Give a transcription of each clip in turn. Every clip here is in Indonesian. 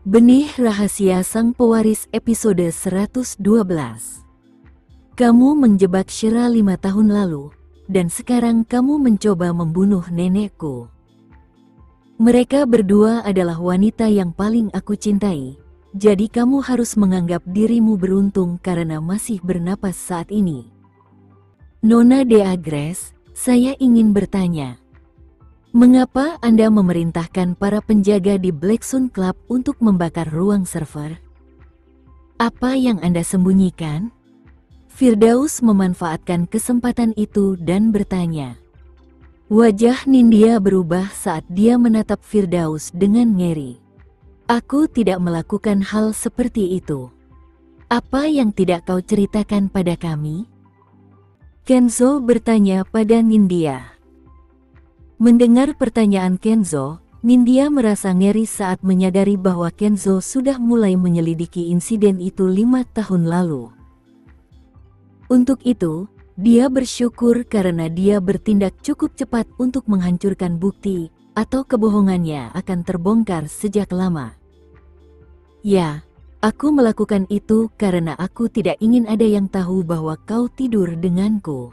Benih Rahasia Sang Pewaris episode 112. Kamu menjebak Shira 5 tahun lalu, dan sekarang kamu mencoba membunuh nenekku. Mereka berdua adalah wanita yang paling aku cintai, jadi kamu harus menganggap dirimu beruntung karena masih bernapas saat ini. Nona de Agres, saya ingin bertanya. Mengapa Anda memerintahkan para penjaga di Black Sun Club untuk membakar ruang server? Apa yang Anda sembunyikan? Firdaus memanfaatkan kesempatan itu dan bertanya. Wajah Nindya berubah saat dia menatap Firdaus dengan ngeri. Aku tidak melakukan hal seperti itu. Apa yang tidak kau ceritakan pada kami? Kenzo bertanya pada Nindya. Mendengar pertanyaan Kenzo, Nindya merasa ngeri saat menyadari bahwa Kenzo sudah mulai menyelidiki insiden itu 5 tahun lalu. Untuk itu, dia bersyukur karena dia bertindak cukup cepat untuk menghancurkan bukti, atau kebohongannya akan terbongkar sejak lama. Ya, aku melakukan itu karena aku tidak ingin ada yang tahu bahwa kau tidur denganku.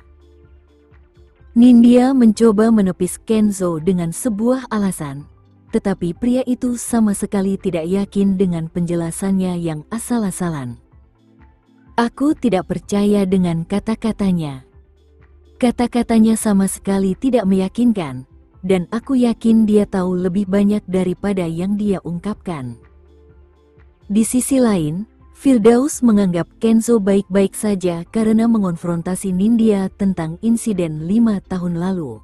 Nindya mencoba menepis Kenzo dengan sebuah alasan, tetapi pria itu sama sekali tidak yakin dengan penjelasannya yang asal-asalan. Aku tidak percaya dengan kata-katanya. Kata-katanya sama sekali tidak meyakinkan, dan aku yakin dia tahu lebih banyak daripada yang dia ungkapkan. Di sisi lain, Firdaus menganggap Kenzo baik-baik saja karena mengonfrontasi Nindya tentang insiden 5 tahun lalu.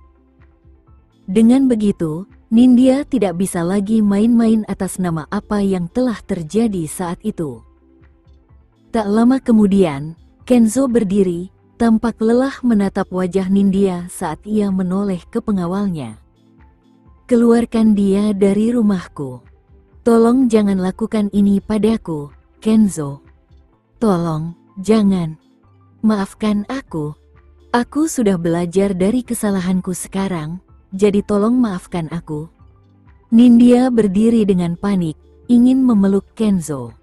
Dengan begitu, Nindya tidak bisa lagi main-main atas nama apa yang telah terjadi saat itu. Tak lama kemudian, Kenzo berdiri, tampak lelah menatap wajah Nindya saat ia menoleh ke pengawalnya. Keluarkan dia dari rumahku. Tolong jangan lakukan ini padaku, Kenzo. Tolong, jangan. Maafkan aku. Aku sudah belajar dari kesalahanku sekarang, jadi tolong maafkan aku. Nindya berdiri dengan panik, ingin memeluk Kenzo.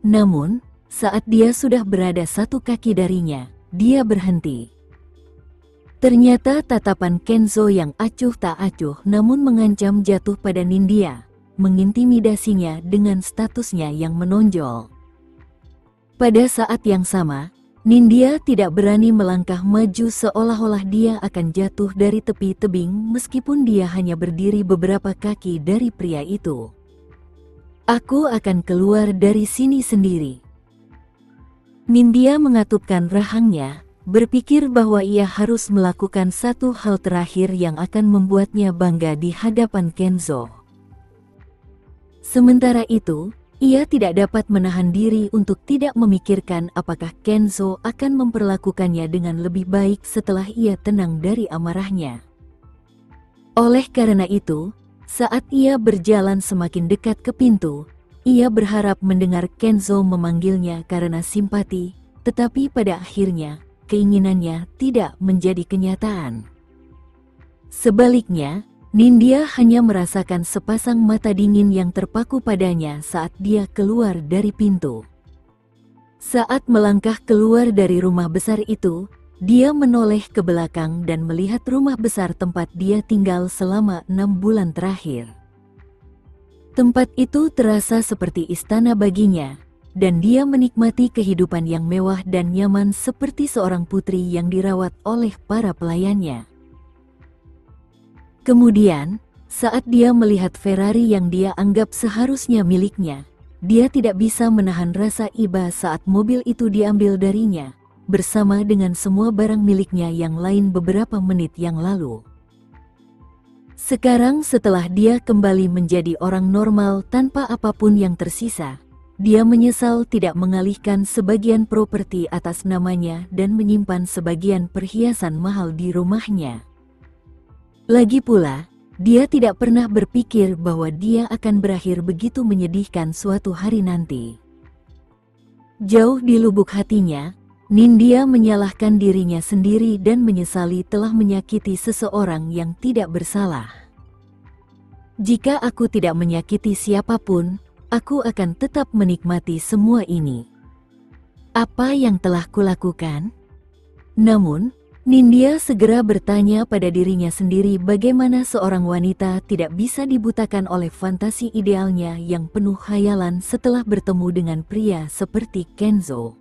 Namun, saat dia sudah berada 1 kaki darinya, dia berhenti. Ternyata tatapan Kenzo yang acuh tak acuh namun mengancam jatuh pada Nindya, mengintimidasinya dengan statusnya yang menonjol. Pada saat yang sama, Nindya tidak berani melangkah maju seolah-olah dia akan jatuh dari tepi tebing meskipun dia hanya berdiri beberapa kaki dari pria itu. Aku akan keluar dari sini sendiri. Nindya mengatupkan rahangnya, berpikir bahwa ia harus melakukan satu hal terakhir yang akan membuatnya bangga di hadapan Kenzo. Sementara itu, ia tidak dapat menahan diri untuk tidak memikirkan apakah Kenzo akan memperlakukannya dengan lebih baik setelah ia tenang dari amarahnya. Oleh karena itu, saat ia berjalan semakin dekat ke pintu, ia berharap mendengar Kenzo memanggilnya karena simpati, tetapi pada akhirnya, keinginannya tidak menjadi kenyataan. Sebaliknya, Nindya hanya merasakan sepasang mata dingin yang terpaku padanya saat dia keluar dari pintu. Saat melangkah keluar dari rumah besar itu, dia menoleh ke belakang dan melihat rumah besar tempat dia tinggal selama 6 bulan terakhir. Tempat itu terasa seperti istana baginya, dan dia menikmati kehidupan yang mewah dan nyaman seperti seorang putri yang dirawat oleh para pelayannya. Kemudian, saat dia melihat Ferrari yang dia anggap seharusnya miliknya, dia tidak bisa menahan rasa iba saat mobil itu diambil darinya, bersama dengan semua barang miliknya yang lain beberapa menit yang lalu. Sekarang setelah dia kembali menjadi orang normal tanpa apapun yang tersisa, dia menyesal tidak mengalihkan sebagian properti atas namanya dan menyimpan sebagian perhiasan mahal di rumahnya. Lagi pula, dia tidak pernah berpikir bahwa dia akan berakhir begitu menyedihkan suatu hari nanti. Jauh di lubuk hatinya, Nindya menyalahkan dirinya sendiri dan menyesali telah menyakiti seseorang yang tidak bersalah. Jika aku tidak menyakiti siapapun, aku akan tetap menikmati semua ini. Apa yang telah kulakukan? Namun, Nindya segera bertanya pada dirinya sendiri bagaimana seorang wanita tidak bisa dibutakan oleh fantasi idealnya yang penuh khayalan setelah bertemu dengan pria seperti Kenzo.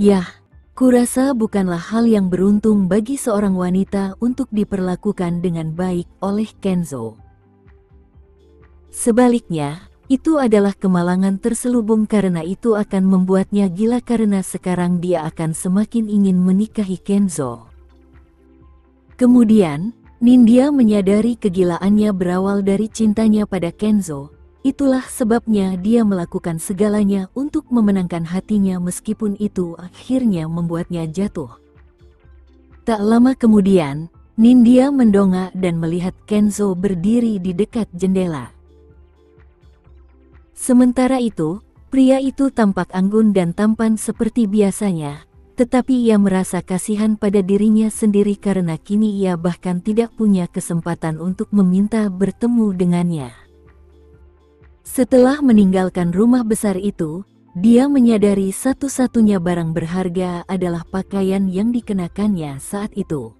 Yah, kurasa bukanlah hal yang beruntung bagi seorang wanita untuk diperlakukan dengan baik oleh Kenzo. Sebaliknya, itu adalah kemalangan terselubung karena itu akan membuatnya gila karena sekarang dia akan semakin ingin menikahi Kenzo. Kemudian, Nindya menyadari kegilaannya berawal dari cintanya pada Kenzo. Itulah sebabnya dia melakukan segalanya untuk memenangkan hatinya meskipun itu akhirnya membuatnya jatuh. Tak lama kemudian, Nindya mendongak dan melihat Kenzo berdiri di dekat jendela. Sementara itu, pria itu tampak anggun dan tampan seperti biasanya, tetapi ia merasa kasihan pada dirinya sendiri karena kini ia bahkan tidak punya kesempatan untuk meminta bertemu dengannya. Setelah meninggalkan rumah besar itu, dia menyadari satu-satunya barang berharga adalah pakaian yang dikenakannya saat itu.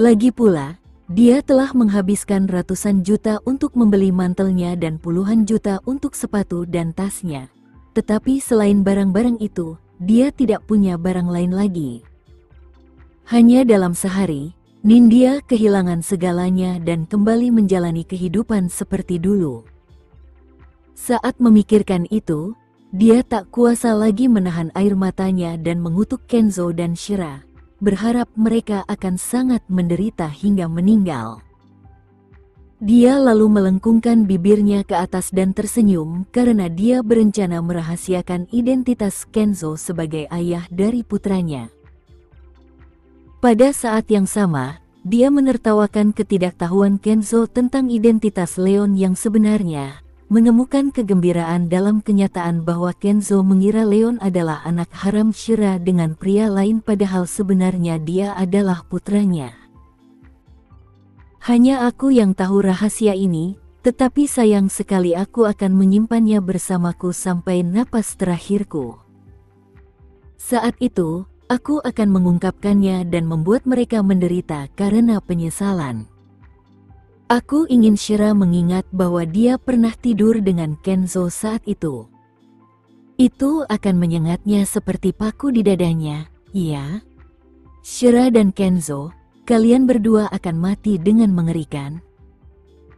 Lagi pula, dia telah menghabiskan ratusan juta untuk membeli mantelnya dan puluhan juta untuk sepatu dan tasnya. Tetapi selain barang-barang itu, dia tidak punya barang lain lagi. Hanya dalam sehari, Nindya kehilangan segalanya dan kembali menjalani kehidupan seperti dulu. Saat memikirkan itu, dia tak kuasa lagi menahan air matanya dan mengutuk Kenzo dan Shira, berharap mereka akan sangat menderita hingga meninggal. Dia lalu melengkungkan bibirnya ke atas dan tersenyum karena dia berencana merahasiakan identitas Kenzo sebagai ayah dari putranya. Pada saat yang sama, dia menertawakan ketidaktahuan Kenzo tentang identitas Leon yang sebenarnya, menemukan kegembiraan dalam kenyataan bahwa Kenzo mengira Leon adalah anak haram Shira dengan pria lain padahal sebenarnya dia adalah putranya. Hanya aku yang tahu rahasia ini, tetapi sayang sekali aku akan menyimpannya bersamaku sampai napas terakhirku. Saat itu, aku akan mengungkapkannya dan membuat mereka menderita karena penyesalan. Aku ingin Shira mengingat bahwa dia pernah tidur dengan Kenzo saat itu. Itu akan menyengatnya seperti paku di dadanya, iya. Shira dan Kenzo, kalian berdua akan mati dengan mengerikan.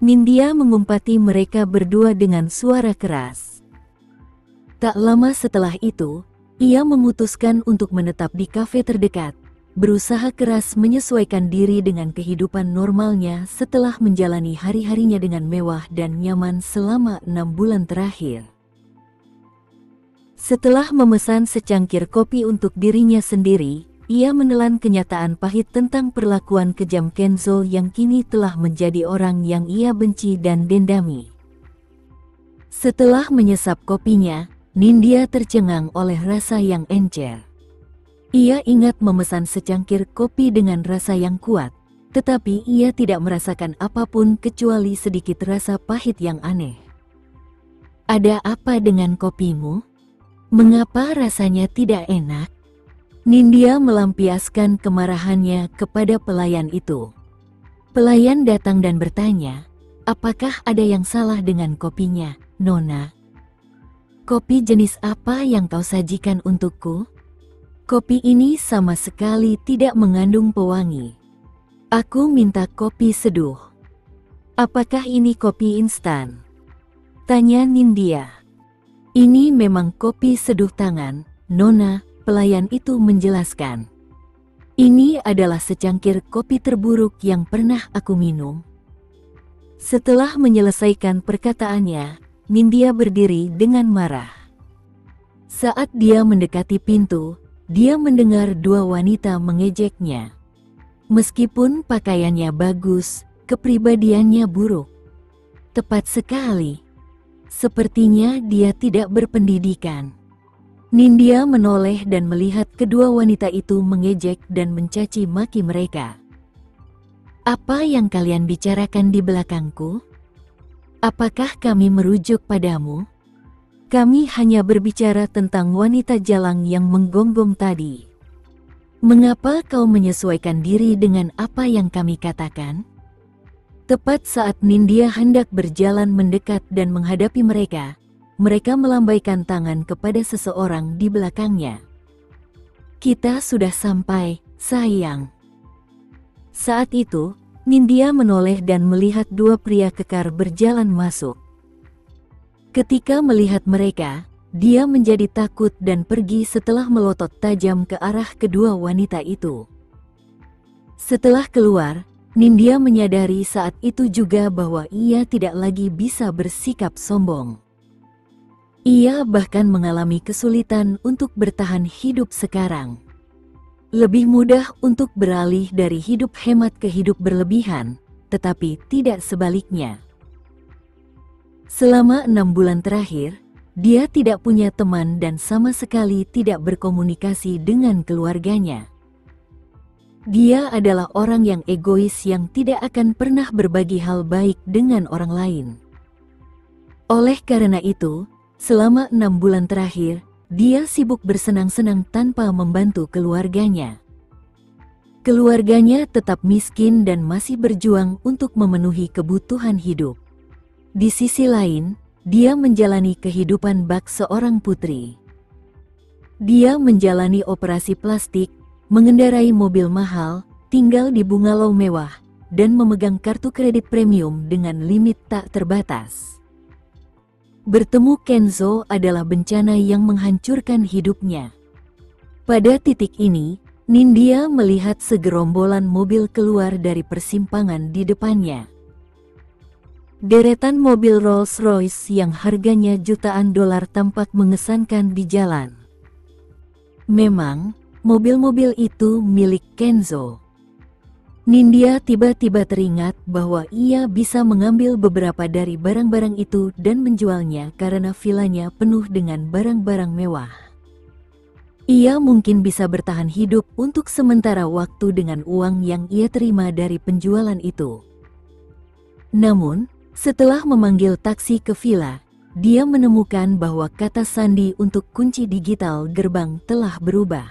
Nindya mengumpati mereka berdua dengan suara keras. Tak lama setelah itu, ia memutuskan untuk menetap di kafe terdekat, berusaha keras menyesuaikan diri dengan kehidupan normalnya setelah menjalani hari-harinya dengan mewah dan nyaman selama 6 bulan terakhir. Setelah memesan secangkir kopi untuk dirinya sendiri, ia menelan kenyataan pahit tentang perlakuan kejam Kenzo yang kini telah menjadi orang yang ia benci dan dendami. Setelah menyesap kopinya, Nindya tercengang oleh rasa yang encer. Ia ingat memesan secangkir kopi dengan rasa yang kuat, tetapi ia tidak merasakan apapun kecuali sedikit rasa pahit yang aneh. Ada apa dengan kopimu? Mengapa rasanya tidak enak? Nindya melampiaskan kemarahannya kepada pelayan itu. Pelayan datang dan bertanya, apakah ada yang salah dengan kopinya, Nona? Kopi jenis apa yang kau sajikan untukku? Kopi ini sama sekali tidak mengandung pewangi. Aku minta kopi seduh. Apakah ini kopi instan? Tanya Nindya. Ini memang kopi seduh tangan, Nona, pelayan itu menjelaskan. Ini adalah secangkir kopi terburuk yang pernah aku minum. Setelah menyelesaikan perkataannya, Nindya berdiri dengan marah. Saat dia mendekati pintu, dia mendengar dua wanita mengejeknya. Meskipun pakaiannya bagus, kepribadiannya buruk. Tepat sekali. Sepertinya dia tidak berpendidikan. Nindya menoleh dan melihat kedua wanita itu mengejek dan mencaci maki mereka. Apa yang kalian bicarakan di belakangku? Apakah kami merujuk padamu? Kami hanya berbicara tentang wanita jalang yang menggonggong tadi. Mengapa kau menyesuaikan diri dengan apa yang kami katakan? Tepat saat Nindya hendak berjalan mendekat dan menghadapi mereka, mereka melambaikan tangan kepada seseorang di belakangnya. Kita sudah sampai, sayang. Saat itu, Nindya menoleh dan melihat dua pria kekar berjalan masuk. Ketika melihat mereka, dia menjadi takut dan pergi setelah melotot tajam ke arah kedua wanita itu. Setelah keluar, Nindya menyadari saat itu juga bahwa ia tidak lagi bisa bersikap sombong. Ia bahkan mengalami kesulitan untuk bertahan hidup sekarang. Lebih mudah untuk beralih dari hidup hemat ke hidup berlebihan, tetapi tidak sebaliknya. Selama 6 bulan terakhir, dia tidak punya teman dan sama sekali tidak berkomunikasi dengan keluarganya. Dia adalah orang yang egois yang tidak akan pernah berbagi hal baik dengan orang lain. Oleh karena itu, selama 6 bulan terakhir, dia sibuk bersenang-senang tanpa membantu keluarganya. Keluarganya tetap miskin dan masih berjuang untuk memenuhi kebutuhan hidup. Di sisi lain, dia menjalani kehidupan bak seorang putri. Dia menjalani operasi plastik, mengendarai mobil mahal, tinggal di bungalow mewah, dan memegang kartu kredit premium dengan limit tak terbatas. Bertemu Kenzo adalah bencana yang menghancurkan hidupnya. Pada titik ini, Nindya melihat segerombolan mobil keluar dari persimpangan di depannya. Deretan mobil Rolls-Royce yang harganya jutaan dolar tampak mengesankan di jalan. Memang, mobil-mobil itu milik Kenzo. Nindya tiba-tiba teringat bahwa ia bisa mengambil beberapa dari barang-barang itu dan menjualnya karena vilanya penuh dengan barang-barang mewah. Ia mungkin bisa bertahan hidup untuk sementara waktu dengan uang yang ia terima dari penjualan itu. Namun, setelah memanggil taksi ke villa, dia menemukan bahwa kata sandi untuk kunci digital gerbang telah berubah.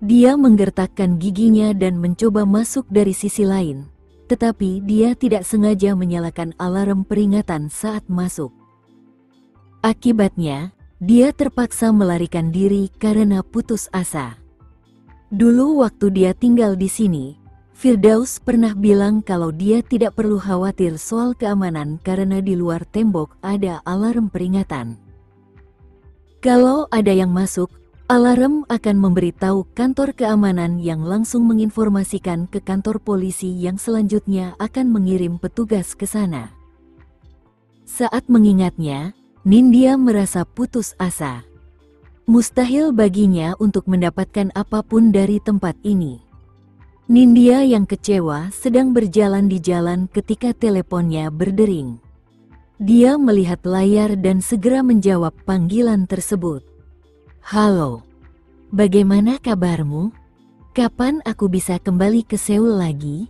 Dia menggertakkan giginya dan mencoba masuk dari sisi lain, tetapi dia tidak sengaja menyalakan alarm peringatan saat masuk. Akibatnya, dia terpaksa melarikan diri karena putus asa. Dulu waktu dia tinggal di sini, Firdaus pernah bilang kalau dia tidak perlu khawatir soal keamanan karena di luar tembok ada alarm peringatan. Kalau ada yang masuk, alarm akan memberitahu kantor keamanan yang langsung menginformasikan ke kantor polisi yang selanjutnya akan mengirim petugas ke sana. Saat mengingatnya, Nindya merasa putus asa. Mustahil baginya untuk mendapatkan apapun dari tempat ini. Nindya yang kecewa sedang berjalan di jalan ketika teleponnya berdering. Dia melihat layar dan segera menjawab panggilan tersebut. Halo, bagaimana kabarmu? Kapan aku bisa kembali ke Seoul lagi?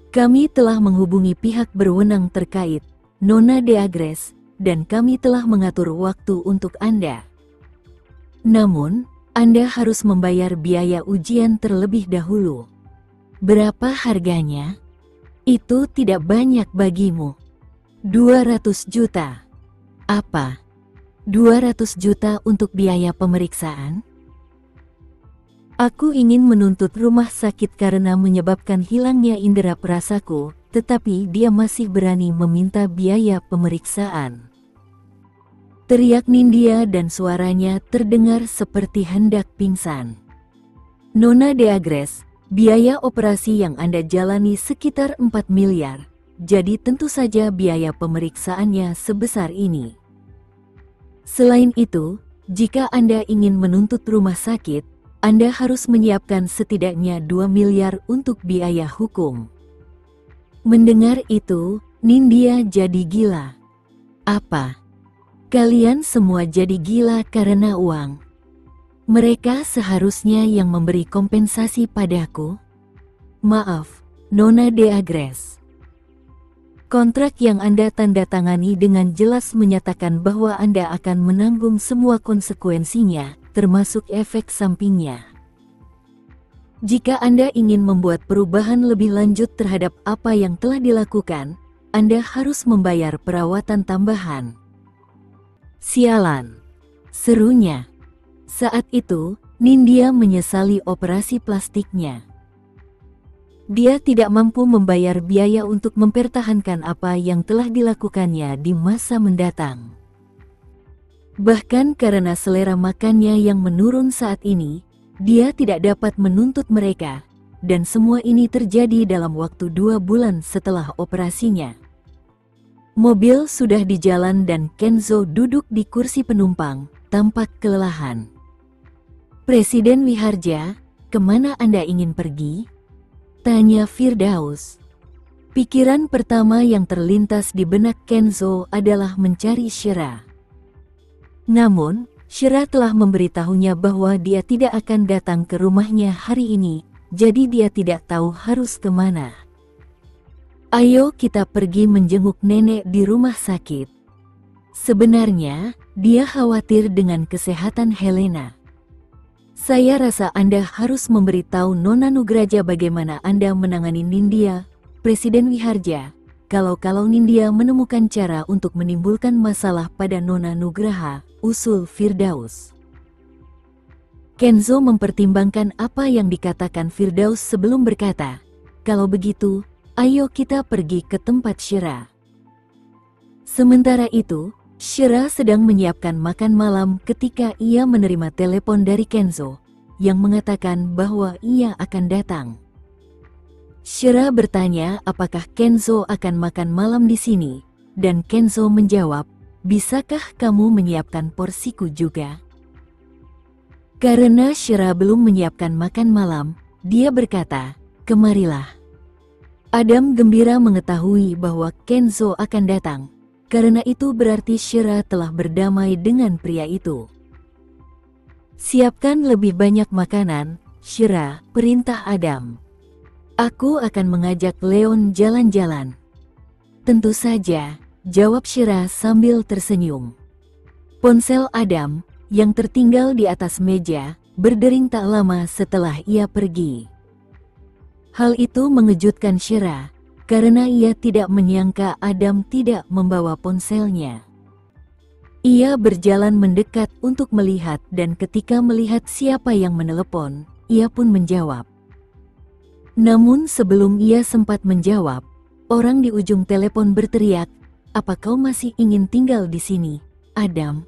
Kami telah menghubungi pihak berwenang terkait, Nona De Agres, dan kami telah mengatur waktu untuk Anda. Namun, Anda harus membayar biaya ujian terlebih dahulu. Berapa harganya? Itu tidak banyak bagimu. 200 juta. Apa? 200 juta untuk biaya pemeriksaan? Aku ingin menuntut rumah sakit karena menyebabkan hilangnya indera perasaku, tetapi dia masih berani meminta biaya pemeriksaan. Teriak Nindya dan suaranya terdengar seperti hendak pingsan. Nona De Agres, biaya operasi yang Anda jalani sekitar 4 miliar, jadi tentu saja biaya pemeriksaannya sebesar ini. Selain itu, jika Anda ingin menuntut rumah sakit, Anda harus menyiapkan setidaknya 2 miliar untuk biaya hukum. Mendengar itu, Nindya jadi gila. Apa? Kalian semua jadi gila karena uang? Mereka seharusnya yang memberi kompensasi padaku. Maaf, Nona De Agres. Kontrak yang Anda tanda tangani dengan jelas menyatakan bahwa Anda akan menanggung semua konsekuensinya, termasuk efek sampingnya. Jika Anda ingin membuat perubahan lebih lanjut terhadap apa yang telah dilakukan, Anda harus membayar perawatan tambahan. Sialan, serunya. Saat itu, Nindya menyesali operasi plastiknya. Dia tidak mampu membayar biaya untuk mempertahankan apa yang telah dilakukannya di masa mendatang. Bahkan karena selera makannya yang menurun saat ini, dia tidak dapat menuntut mereka, dan semua ini terjadi dalam waktu 2 bulan setelah operasinya. Mobil sudah di jalan dan Kenzo duduk di kursi penumpang, tampak kelelahan. Presiden Wiharja, kemana Anda ingin pergi? Tanya Firdaus. Pikiran pertama yang terlintas di benak Kenzo adalah mencari Shira. Namun, Shira telah memberitahunya bahwa dia tidak akan datang ke rumahnya hari ini, jadi dia tidak tahu harus kemana. Ayo kita pergi menjenguk nenek di rumah sakit. Sebenarnya, dia khawatir dengan kesehatan Helena. Saya rasa Anda harus memberitahu Nona Nugraja bagaimana Anda menangani Nindya, Presiden Wiharja, kalau Nindya menemukan cara untuk menimbulkan masalah pada Nona Nugraha, usul Firdaus. Kenzo mempertimbangkan apa yang dikatakan Firdaus sebelum berkata, kalau begitu, ayo kita pergi ke tempat Shira. Sementara itu, Shira sedang menyiapkan makan malam ketika ia menerima telepon dari Kenzo, yang mengatakan bahwa ia akan datang. Shira bertanya apakah Kenzo akan makan malam di sini, dan Kenzo menjawab, bisakah kamu menyiapkan porsiku juga? Karena Shira belum menyiapkan makan malam, dia berkata, kemarilah. Adam gembira mengetahui bahwa Kenzo akan datang. Karena itu berarti Shira telah berdamai dengan pria itu. Siapkan lebih banyak makanan, Shira, perintah Adam. Aku akan mengajak Leon jalan-jalan. Tentu saja, jawab Shira sambil tersenyum. Ponsel Adam, yang tertinggal di atas meja, berdering tak lama setelah ia pergi. Hal itu mengejutkan Shira, karena ia tidak menyangka Adam tidak membawa ponselnya. Ia berjalan mendekat untuk melihat dan ketika melihat siapa yang menelepon, ia pun menjawab. Namun sebelum ia sempat menjawab, orang di ujung telepon berteriak, apa kau masih ingin tinggal di sini, Adam?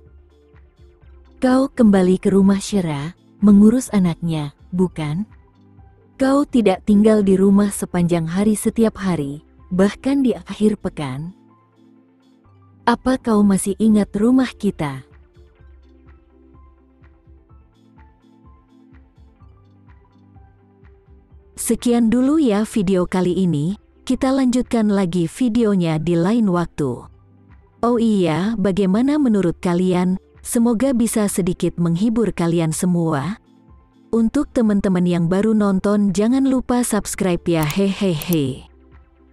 Kau kembali ke rumah Shira, mengurus anaknya, bukan? Kau tidak tinggal di rumah sepanjang hari setiap hari, bahkan di akhir pekan. Apa kau masih ingat rumah kita? Sekian dulu ya video kali ini, kita lanjutkan lagi videonya di lain waktu. Oh iya, bagaimana menurut kalian? Semoga bisa sedikit menghibur kalian semua. Untuk teman-teman yang baru nonton jangan lupa subscribe ya hehehe.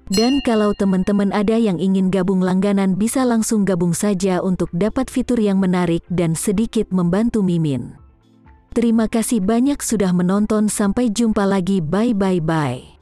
Dan kalau teman-teman ada yang ingin gabung langganan bisa langsung gabung saja untuk dapat fitur yang menarik dan sedikit membantu Mimin. Terima kasih banyak sudah menonton, sampai jumpa lagi, bye bye bye.